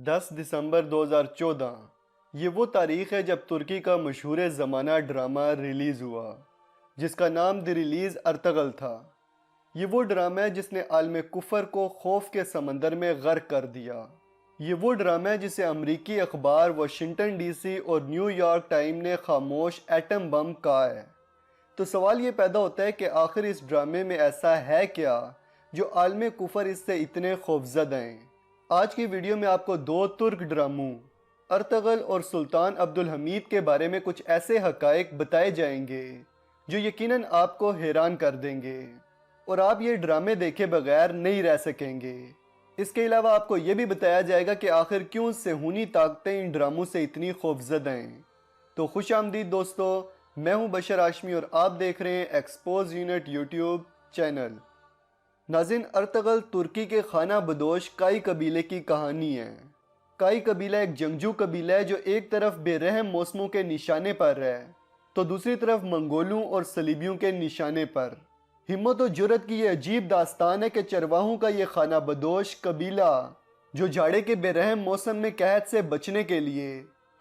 10 دسمبر 2014 یہ وہ تاریخ ہے جب ترکی کا مشہور زمانہ ڈرامہ ریلیز ہوا جس کا نام دی ریلیز ارطغرل تھا۔ یہ وہ ڈرامہ ہے جس نے عالم کفر کو خوف کے سمندر میں غرق کر دیا۔ یہ وہ ڈرامہ ہے جسے امریکی اخبار واشنگٹن ڈی سی اور نیو یارک ٹائم نے خاموش ایٹم بم کہا ہے۔ تو سوال یہ پیدا ہوتا ہے کہ آخر اس ڈرامے میں ایسا ہے کیا جو عالم کفر اس سے اتنے خوفزدہ ہیں۔ آج کی ویڈیو میں آپ کو دو ترک ڈراموں ارطغرل اور سلطان عبدالحمید کے بارے میں کچھ ایسے حقائق بتائے جائیں گے جو یقیناً آپ کو حیران کر دیں گے اور آپ یہ ڈرامے دیکھے بغیر نہیں رہ سکیں گے۔ اس کے علاوہ آپ کو یہ بھی بتایا جائے گا کہ آخر کیوں صہیونی طاقتیں ان ڈراموں سے اتنی خوفزدہ ہیں۔ تو خوش آمدید دوستو، میں ہوں بشر ہاشمی اور آپ دیکھ رہے ہیں ایکسپوز یونٹ یوٹیوب چینل۔ ناظرین، ارطغرل ترکی کے خانہ بدوش کائی قبیلے کی کہانی ہے۔ کائی قبیلہ ایک جنگجو قبیلہ ہے جو ایک طرف بے رحم موسموں کے نشانے پر ہے تو دوسری طرف منگولوں اور صلیبیوں کے نشانے پر۔ ہمت و جرأت کی یہ عجیب داستان ہے کہ چرواہوں کا یہ خانہ بدوش قبیلہ جو جاڑے کے بے رحم موسم میں قحط سے بچنے کے لیے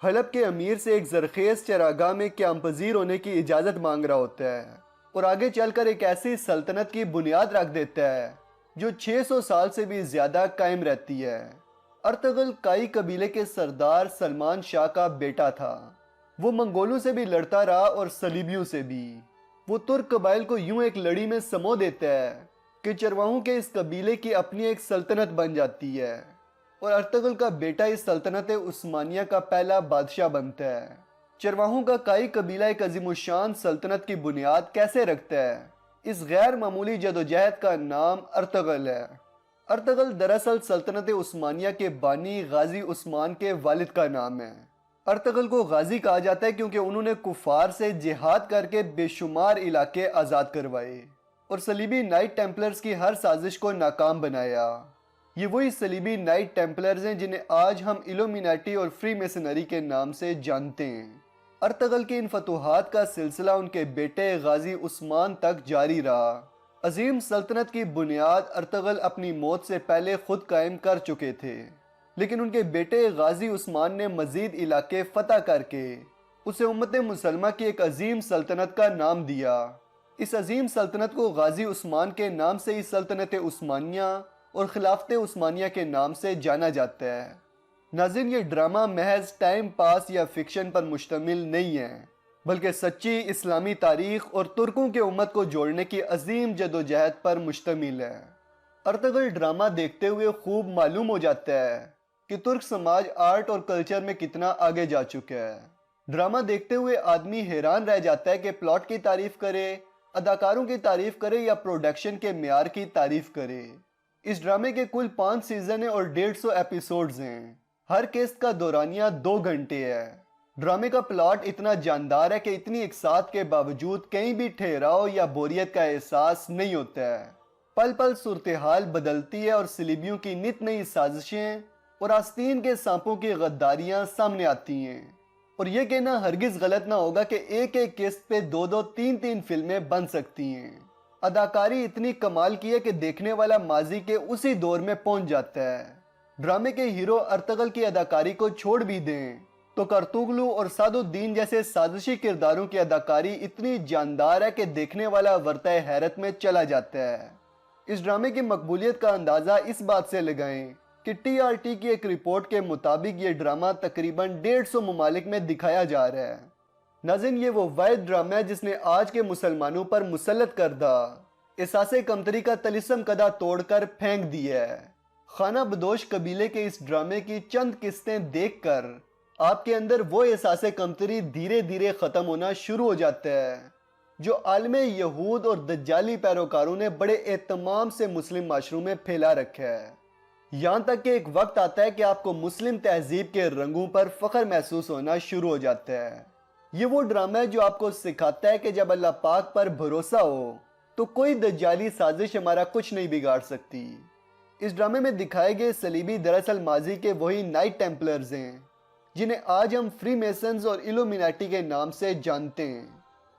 حلب کے امیر سے ایک زرخیز چراگاہ میں قیام پذیر ہونے کی اجازت مانگ رہا ہوتا ہے اور آگے چل کر ایک ایسی سلطنت کی بنیاد رکھ دیتا ہے جو 600 سال سے بھی زیادہ قائم رہتی ہے۔ ارطغرل کائی قبیلے کے سردار سلمان شاہ کا بیٹا تھا۔ وہ منگولوں سے بھی لڑتا رہا اور صلیبیوں سے بھی۔ وہ ترک قبائل کو یوں ایک لڑی میں سمو دیتا ہے کہ چرواہوں کے اس قبیلے کی اپنی ایک سلطنت بن جاتی ہے اور ارطغرل کا بیٹا اس سلطنت عثمانیہ کا پہلا بادشاہ بنتا ہے۔ چرواہوں کا کائی قبیلہ ایک عظیم الشان سلطنت کی بنیاد کیسے رکھتا ہے؟ اس غیر معمولی جدوجہد کا نام ارطغرل ہے۔ ارطغرل دراصل سلطنت عثمانیہ کے بانی غازی عثمان کے والد کا نام ہے۔ ارطغرل کو غازی کہا جاتا ہے کیونکہ انہوں نے کفار سے جہاد کر کے بے شمار علاقے آزاد کروائے اور صلیبی نائٹ ٹیمپلرز کی ہر سازش کو ناکام بنایا۔ یہ وہی صلیبی نائٹ ٹیمپلرز ہیں جنہیں آج ہم ایلومیناٹی اور فری میسنری کے نام سے جانتے ہیں۔ ارطغرل کی ان فتوحات کا سلسلہ ان کے بیٹے غازی عثمان تک جاری رہا۔ عظیم سلطنت کی بنیاد ارطغرل اپنی موت سے پہلے خود قائم کر چکے تھے، لیکن ان کے بیٹے غازی عثمان نے مزید علاقے فتح کر کے اسے امت مسلمہ کی ایک عظیم سلطنت کا نام دیا۔ اس عظیم سلطنت کو غازی عثمان کے نام سے ہی سلطنت عثمانیہ اور خلافت عثمانیہ کے نام سے جانا جاتا ہے۔ ناظرین، یہ ڈرامہ محض ٹائم پاس یا فکشن پر مشتمل نہیں ہے بلکہ سچی اسلامی تاریخ اور ترکوں کے امت کو جوڑنے کی عظیم جدوجہد پر مشتمل ہے۔ ارطغرل ڈرامہ دیکھتے ہوئے خوب معلوم ہو جاتا ہے کہ ترک سماج آرٹ اور کلچر میں کتنا آگے جا چکا ہے۔ ڈرامہ دیکھتے ہوئے آدمی حیران رہ جاتا ہے کہ پلاٹ کی تعریف کرے، اداکاروں کی تعریف کرے یا پروڈکشن کے معیار کی تعریف کرے۔ اس ڈرامے کے کل 5 سیزن ہیں اور 150 ایپیسوڈز ہیں۔ ہر قسط کا دورانیہ 2 گھنٹے ہے۔ ڈرامے کا پلاٹ اتنا جاندار ہے کہ اتنی اقساط کے باوجود کہیں بھی ٹھہراؤ یا بوریت کا احساس نہیں ہوتا ہے۔ پل پل صورتحال بدلتی ہے اور صلیبیوں کی نت نئی سازشیں اور آستین کے سانپوں کی غداریاں سامنے آتی ہیں، اور یہ کہنا ہرگز غلط نہ ہوگا کہ ایک ایک قسط پہ 2 3 فلمیں بن سکتی ہیں۔ اداکاری اتنی کمال کی ہے کہ دیکھنے والا ماضی کے اسی دور میں پہنچ جاتا ہے۔ ڈرامے کے ہیرو ارطغرل کی اداکاری کو چھوڑ بھی دیں تو کرتوگلو اور سعد الدین جیسے سازشی کرداروں کی اداکاری اتنی جاندار ہے کہ دیکھنے والا ورطہ حیرت میں چلا جاتا ہے۔ اس ڈرامے کی مقبولیت کا اندازہ اس بات سے لگائیں کہ ٹی آر ٹی کی ایک رپورٹ کے مطابق یہ ڈرامہ تقریباً 150 ممالک میں دکھایا جا رہا ہے۔ ناظرین، یہ وہ واحد ڈرامہ ہے جس نے آج کے مسلمانوں پر مسلط کردہ احساس کمتری کا طلسم کدا توڑ کر پھینک دیا ہے۔ خانہ بدوش قبیلے کے اس ڈرامے کی چند قسطیں دیکھ کر آپ کے اندر وہ احساس کمتری دھیرے دھیرے ختم ہونا شروع ہو جاتا ہے جو عالم یہود اور دجالی پیروکاروں نے بڑے اہتمام سے مسلم معاشروں میں پھیلا رکھا ہے۔ یہاں تک کہ ایک وقت آتا ہے کہ آپ کو مسلم تہذیب کے رنگوں پر فخر محسوس ہونا شروع ہو جاتا ہے۔ یہ وہ ڈرامہ ہے جو آپ کو سکھاتا ہے کہ جب اللہ پاک پر بھروسہ ہو تو کوئی دجالی سازش ہمارا کچھ نہیں بگاڑ سکتی۔ اس ڈرامے میں دکھائے گئے صلیبی دراصل ماضی کے وہی نائٹ ٹیمپلرز ہیں جنہیں آج ہم فری میسنز اور ایلومیناٹی کے نام سے جانتے ہیں،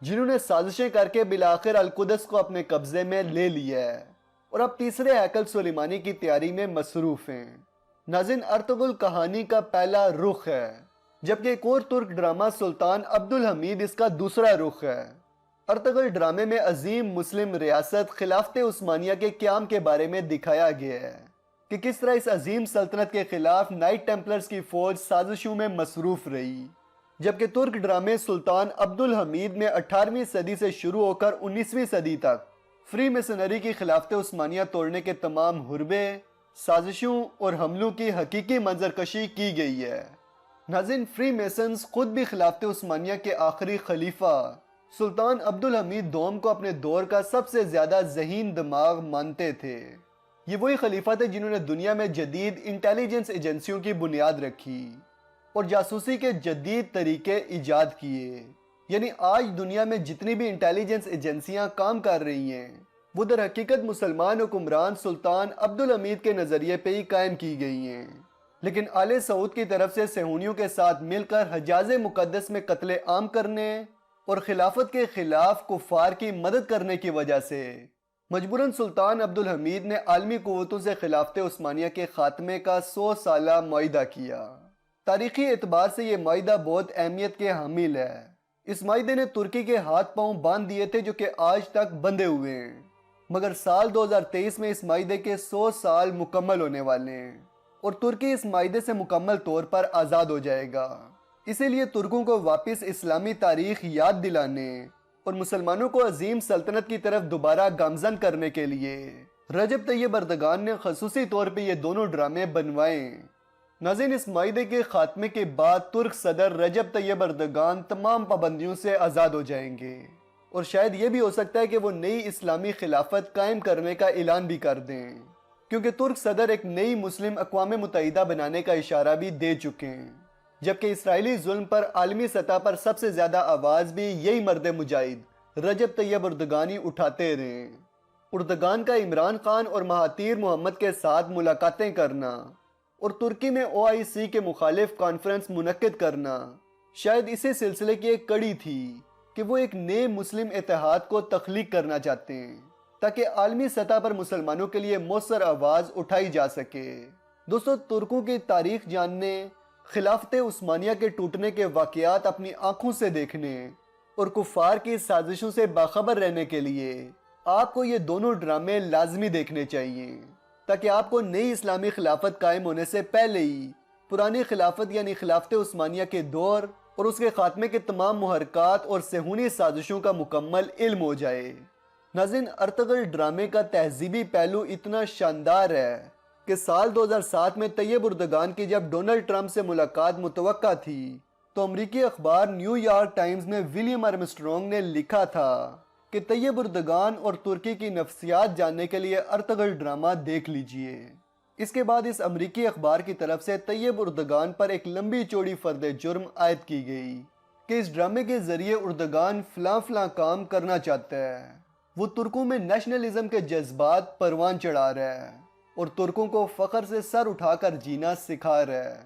جنہوں نے سازشیں کر کے بالآخر القدس کو اپنے قبضے میں لے لیا ہے اور اب تیسرے ہیکل سلیمانی کی تیاری میں مصروف ہیں۔ ناظرین، ارطغرل کہانی کا پہلا رخ ہے، جبکہ ایک اور ترک ڈرامہ سلطان عبدالحمید اس کا دوسرا رخ ہے۔ ارطغرل ڈرامے میں عظیم مسلم ریاست خلافت عثمانیہ کے قیام کے بارے میں دکھایا گیا ہے کہ کس طرح اس عظیم سلطنت کے خلاف نائٹ ٹیمپلرز کی فوج سازشوں میں مصروف رہی، جبکہ ترک ڈرامے سلطان عبدالحمید میں 18ویں صدی سے شروع ہو کر 19ویں صدی تک فری میسنری کی خلافت عثمانیہ توڑنے کے تمام حربے، سازشوں اور حملوں کی حقیقی منظر کشی کی گئی ہے۔ ناظرین، فری میسنز خود بھی خلافت عثمانیہ کے آخری خلیفہ سلطان عبدالحمید دوم کو اپنے دور کا سب سے زیادہ ذہین دماغ مانتے تھے۔ یہ وہی خلیفہ تھے جنہوں نے دنیا میں جدید انٹیلیجنس ایجنسیوں کی بنیاد رکھی اور جاسوسی کے جدید طریقے ایجاد کیے۔ یعنی آج دنیا میں جتنی بھی انٹیلیجنس ایجنسیاں کام کر رہی ہیں وہ در حقیقت مسلمان حکمران سلطان عبدالحمید کے نظریے پہ ہی قائم کی گئی ہیں، لیکن آل سعود کی طرف سے صہیونیوں کے ساتھ مل کر حجاز مقدس میں قتل عام کرنے اور خلافت کے خلاف کفار کی مدد کرنے کی وجہ سے مجبوراً سلطان عبدالحمید نے عالمی قوتوں سے خلافت عثمانیہ کے خاتمے کا 100 سالہ معاہدہ کیا۔ تاریخی اعتبار سے یہ معاہدہ بہت اہمیت کے حامل ہے۔ اس معاہدے نے ترکی کے ہاتھ پاؤں باندھ دیے تھے جو کہ آج تک بندھے ہوئے ہیں، مگر سال 2023 میں اس معاہدے کے 100 سال مکمل ہونے والے ہیں اور ترکی اس معاہدے سے مکمل طور پر آزاد ہو جائے گا۔ اسی لیے ترکوں کو واپس اسلامی تاریخ یاد دلانے اور مسلمانوں کو عظیم سلطنت کی طرف دوبارہ گامزن کرنے کے لیے رجب طیب اردگان نے خصوصی طور پہ یہ دونوں ڈرامے بنوائے۔ ناظرین، اس معاہدے کے خاتمے کے بعد ترک صدر رجب طیب اردگان تمام پابندیوں سے آزاد ہو جائیں گے اور شاید یہ بھی ہو سکتا ہے کہ وہ نئی اسلامی خلافت قائم کرنے کا اعلان بھی کر دیں، کیونکہ ترک صدر ایک نئی مسلم اقوام متحدہ بنانے کا اشارہ بھی دے چکے ہیں، جبکہ اسرائیلی ظلم پر عالمی سطح پر سب سے زیادہ آواز بھی یہی مرد مجاہد رجب طیب اردگان ہی اٹھاتے رہے۔ اردگان کا عمران خان اور مہاتیر محمد کے ساتھ ملاقاتیں کرنا اور ترکی میں OIC کے مخالف کانفرنس منعقد کرنا شاید اسی سلسلے کی ایک کڑی تھی کہ وہ ایک نئے مسلم اتحاد کو تخلیق کرنا چاہتے ہیں تاکہ عالمی سطح پر مسلمانوں کے لیے مؤثر آواز اٹھائی جا سکے۔ دوستو، ترکوں کی تاریخ جاننے، خلافت عثمانیہ کے ٹوٹنے کے واقعات اپنی آنکھوں سے دیکھنے اور کفار کی سازشوں سے باخبر رہنے کے لیے آپ کو یہ دونوں ڈرامے لازمی دیکھنے چاہیے، تاکہ آپ کو نئی اسلامی خلافت قائم ہونے سے پہلے ہی پرانی خلافت یعنی خلافت عثمانیہ کے دور اور اس کے خاتمے کے تمام محرکات اور صہیونی سازشوں کا مکمل علم ہو جائے۔ ناظرین، ارطغرل ڈرامے کا تہذیبی پہلو اتنا شاندار ہے کہ سال 2007 میں طیب اردگان کی جب ڈونلڈ ٹرمپ سے ملاقات متوقع تھی تو امریکی اخبار نیو یارک ٹائمز میں ولیم آرمسٹرونگ نے لکھا تھا کہ طیب اردگان اور ترکی کی نفسیات جاننے کے لیے ارطغرل ڈرامہ دیکھ لیجئے۔ اس کے بعد اس امریکی اخبار کی طرف سے طیب اردگان پر ایک لمبی چوڑی فرد جرم عائد کی گئی کہ اس ڈرامے کے ذریعے اردگان فلاں کام کرنا چاہتا ہے۔ وہ ترکوں میں نیشنلزم کے جذبات پروان چڑھا رہا ہے اور ترکوں کو فخر سے سر اٹھا کر جینا سکھا رہا ہے۔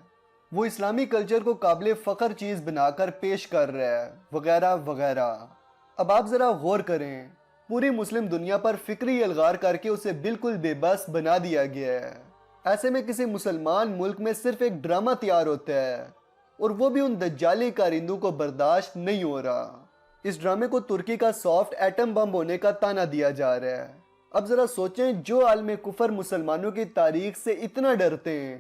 وہ اسلامی کلچر کو قابل فخر چیز بنا کر پیش کر رہا ہے، وغیرہ وغیرہ۔ اب آپ ذرا غور کریں، پوری مسلم دنیا پر فکری الغار کر کے اسے بالکل بے بس بنا دیا گیا ہے۔ ایسے میں کسی مسلمان ملک میں صرف ایک ڈرامہ تیار ہوتا ہے اور وہ بھی ان دجالی کارندوں کو برداشت نہیں ہو رہا۔ اس ڈرامے کو ترکی کا سافٹ ایٹم بم ہونے کا تانا دیا جا رہا ہے۔ اب ذرا سوچیں، جو عالم کفر مسلمانوں کی تاریخ سے اتنا ڈرتے ہیں،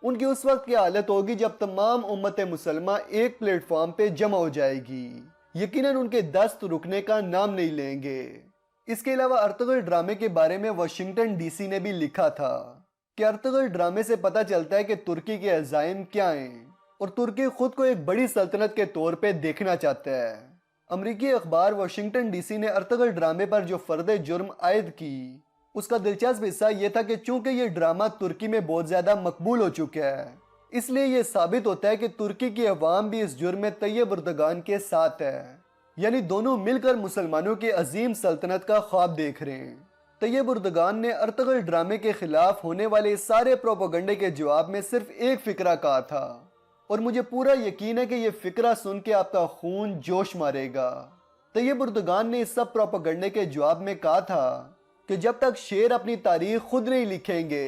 ان کی اس وقت کی حالت ہوگی جب تمام امت مسلمہ ایک پلیٹ فارم پہ جمع ہو جائے گی۔ یقیناً ان کے دست رکنے کا نام نہیں لیں گے۔ اس کے علاوہ ارطغرل ڈرامے کے بارے میں واشنگٹن DC نے بھی لکھا تھا کہ ارطغرل ڈرامے سے پتہ چلتا ہے کہ ترکی کے عزائم کیا ہیں اور ترکی خود کو ایک بڑی سلطنت کے طور پہ دیکھنا چاہتا ہے۔ امریکی اخبار واشنگٹن DC نے ارطغرل ڈرامے پر جو فرد جرم عائد کی، اس کا دلچسپ حصہ یہ تھا کہ چونکہ یہ ڈرامہ ترکی میں بہت زیادہ مقبول ہو چکا ہے، اس لیے یہ ثابت ہوتا ہے کہ ترکی کی عوام بھی اس جرم میں طیب اردگان کے ساتھ ہے، یعنی دونوں مل کر مسلمانوں کی عظیم سلطنت کا خواب دیکھ رہے ہیں۔ طیب اردگان نے ارطغرل ڈرامے کے خلاف ہونے والے سارے پروپیگنڈے کے جواب میں صرف ایک فقرہ کہا تھا، اور مجھے پورا یقین ہے کہ یہ فقرہ سن کے آپ کا خون جوش مارے گا۔ طیب اردگان نے اس سب پروپیگنڈے کے جواب میں کہا تھا کہ جب تک شیر اپنی تاریخ خود نہیں لکھیں گے،